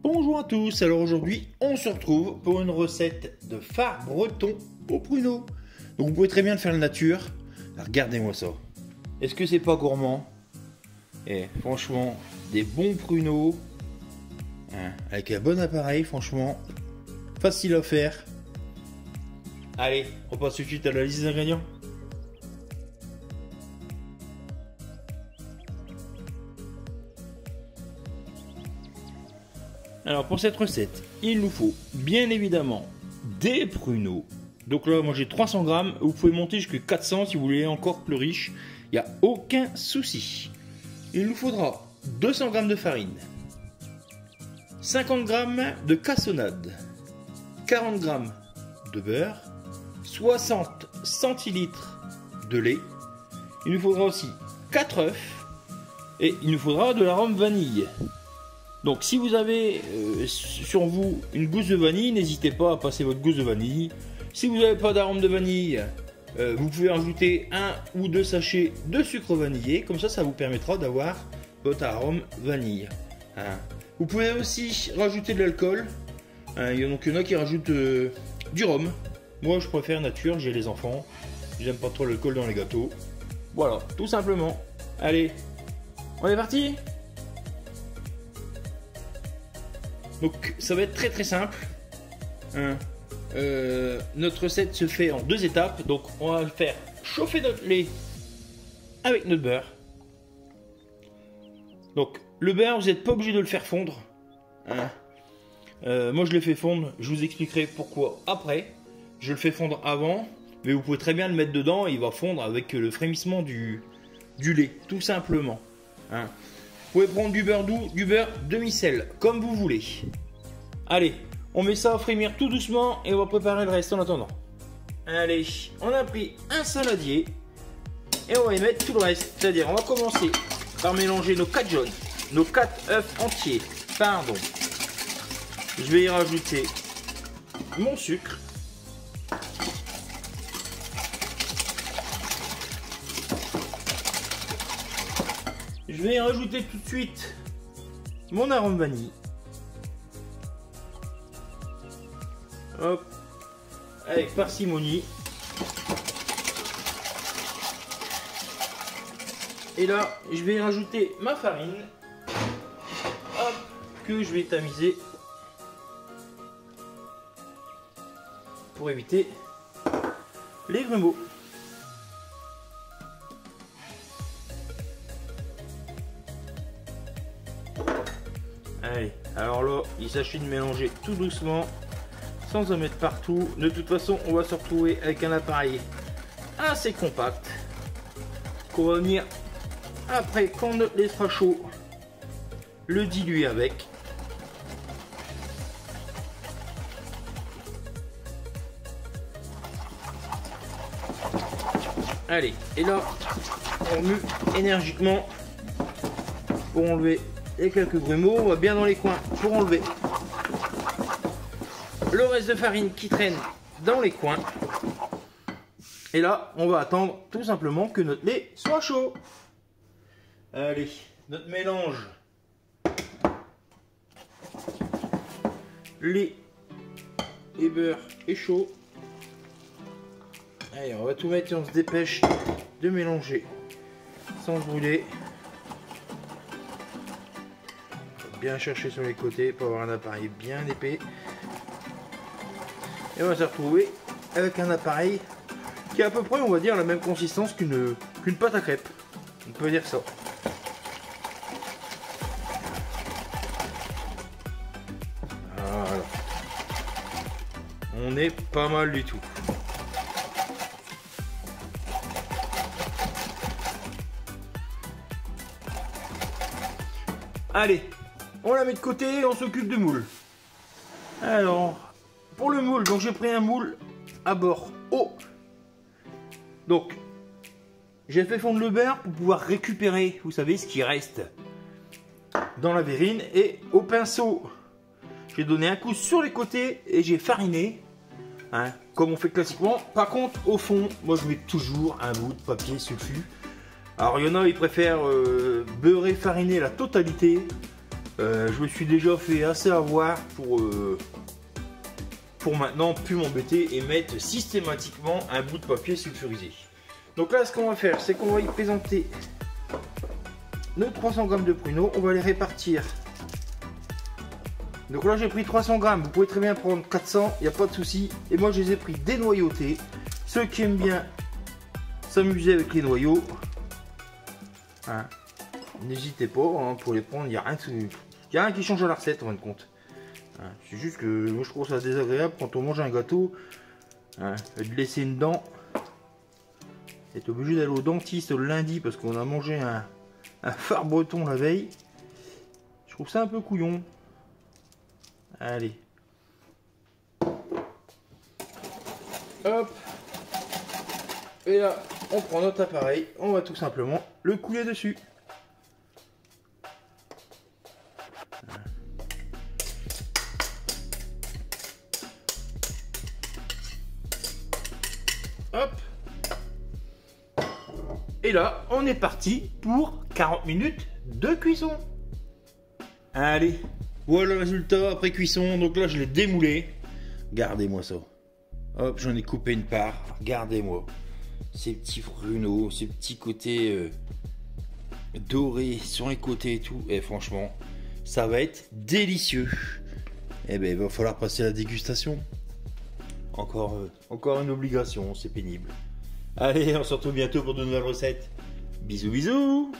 Bonjour à tous, alors aujourd'hui on se retrouve pour une recette de phare breton au pruneau. Donc vous pouvez très bien le faire en nature. Regardez-moi ça. Est-ce que c'est pas gourmand? Et franchement, des bons pruneaux, hein, avec un bon appareil, franchement, facile à faire. Allez, on passe tout de suite à la liste des ingrédients. Alors pour cette recette, il nous faut bien évidemment des pruneaux. Donc là, moi j'ai 300 grammes, vous pouvez monter jusqu'à 400 si vous voulez encore plus riche, il n'y a aucun souci. Il nous faudra 200 grammes de farine, 50 grammes de cassonade, 40 grammes de beurre, 60 centilitres de lait. Il nous faudra aussi 4 œufs et il nous faudra de l'arôme vanille. Donc si vous avez sur vous une gousse de vanille, n'hésitez pas à passer votre gousse de vanille. Si vous n'avez pas d'arôme de vanille, vous pouvez rajouter 1 ou 2 sachets de sucre vanillé. Comme ça vous permettra d'avoir votre arôme vanille. Hein. Vous pouvez aussi rajouter de l'alcool. Hein, donc il y en a qui rajoutent du rhum. Moi je préfère nature, j'ai les enfants. J'aime pas trop l'alcool dans les gâteaux. Voilà, tout simplement. Allez, on est parti ? Donc ça va être très simple. Hein. Notre recette se fait en 2 étapes. Donc on va faire chauffer notre lait avec notre beurre. Donc le beurre, vous n'êtes pas obligé de le faire fondre. Hein. Moi je le fais fondre, je vous expliquerai pourquoi après. Je le fais fondre avant, mais vous pouvez très bien le mettre dedans et il va fondre avec le frémissement du lait, tout simplement. Hein. Vous pouvez prendre du beurre doux, du beurre demi-sel, comme vous voulez. Allez, on met ça à frémir tout doucement et on va préparer le reste en attendant. Allez, on a pris un saladier et on va y mettre tout le reste. C'est-à-dire, on va commencer par mélanger nos 4 jaunes, nos 4 œufs entiers. Pardon. Je vais y rajouter mon sucre. Je vais y rajouter tout de suite mon arôme vanille. Hop, avec parcimonie. Et là, je vais y rajouter ma farine. Hop, que je vais tamiser pour éviter les grumeaux. Allez, alors là, il s'agit de mélanger tout doucement, sans en mettre partout. De toute façon, on va se retrouver avec un appareil assez compact, qu'on va venir, après, quand notre lait sera chaud, le diluer avec. Allez, et là, on mue énergiquement pour enlever et quelques grumeaux. On va bien dans les coins pour enlever le reste de farine qui traîne dans les coins. Et là, on va attendre tout simplement que notre lait soit chaud. Allez, notre mélange lait et beurre est chaud. Allez, on va tout mettre et on se dépêche de mélanger sans brûler. Bien chercher sur les côtés pour avoir un appareil bien épais. Et on va se retrouver avec un appareil qui a à peu près, on va dire, la même consistance qu'une pâte à crêpes. On peut dire ça. Voilà. On est pas mal du tout. Allez, on la met de côté et on s'occupe du moule. Alors, pour le moule, donc j'ai pris un moule à bord haut. Donc, j'ai fait fondre le beurre pour pouvoir récupérer, vous savez, ce qui reste dans la verrine. Et au pinceau, j'ai donné un coup sur les côtés et j'ai fariné, hein, comme on fait classiquement. Par contre, au fond, moi je mets toujours un bout de papier sulfu. Alors il y en a, ils préfèrent beurrer, fariner la totalité. Je me suis déjà fait assez avoir pour maintenant plus m'embêter et mettre systématiquement un bout de papier sulfurisé. Donc là, ce qu'on va faire, c'est qu'on va y présenter nos 300 g de pruneaux. On va les répartir. Donc là, j'ai pris 300 g. Vous pouvez très bien prendre 400, il n'y a pas de souci. Et moi, je les ai pris dénoyautés. Ceux qui aiment bien s'amuser avec les noyaux, hein, n'hésitez pas hein, pour les prendre. Il n'y a rien qui change à la recette en fin de compte. Hein, c'est juste que moi, je trouve ça désagréable quand on mange un gâteau, hein, de laisser une dent. Être obligé d'aller au dentiste le lundi parce qu'on a mangé un phare breton la veille. Je trouve ça un peu couillon. Allez. Hop. Et là, on prend notre appareil. On va tout simplement le couler dessus. Hop. Et là, on est parti pour 40 minutes de cuisson. Allez, voilà le résultat après cuisson. Donc là, je l'ai démoulé. Regardez-moi ça. Hop, j'en ai coupé une part. Regardez-moi. Ces petits pruneaux, ces petits côtés dorés sur les côtés et tout. Et franchement, ça va être délicieux. Eh ben, il va falloir passer à la dégustation. Encore une obligation, c'est pénible. Allez, on se retrouve bientôt pour de nouvelles recettes. Bisous, bisous!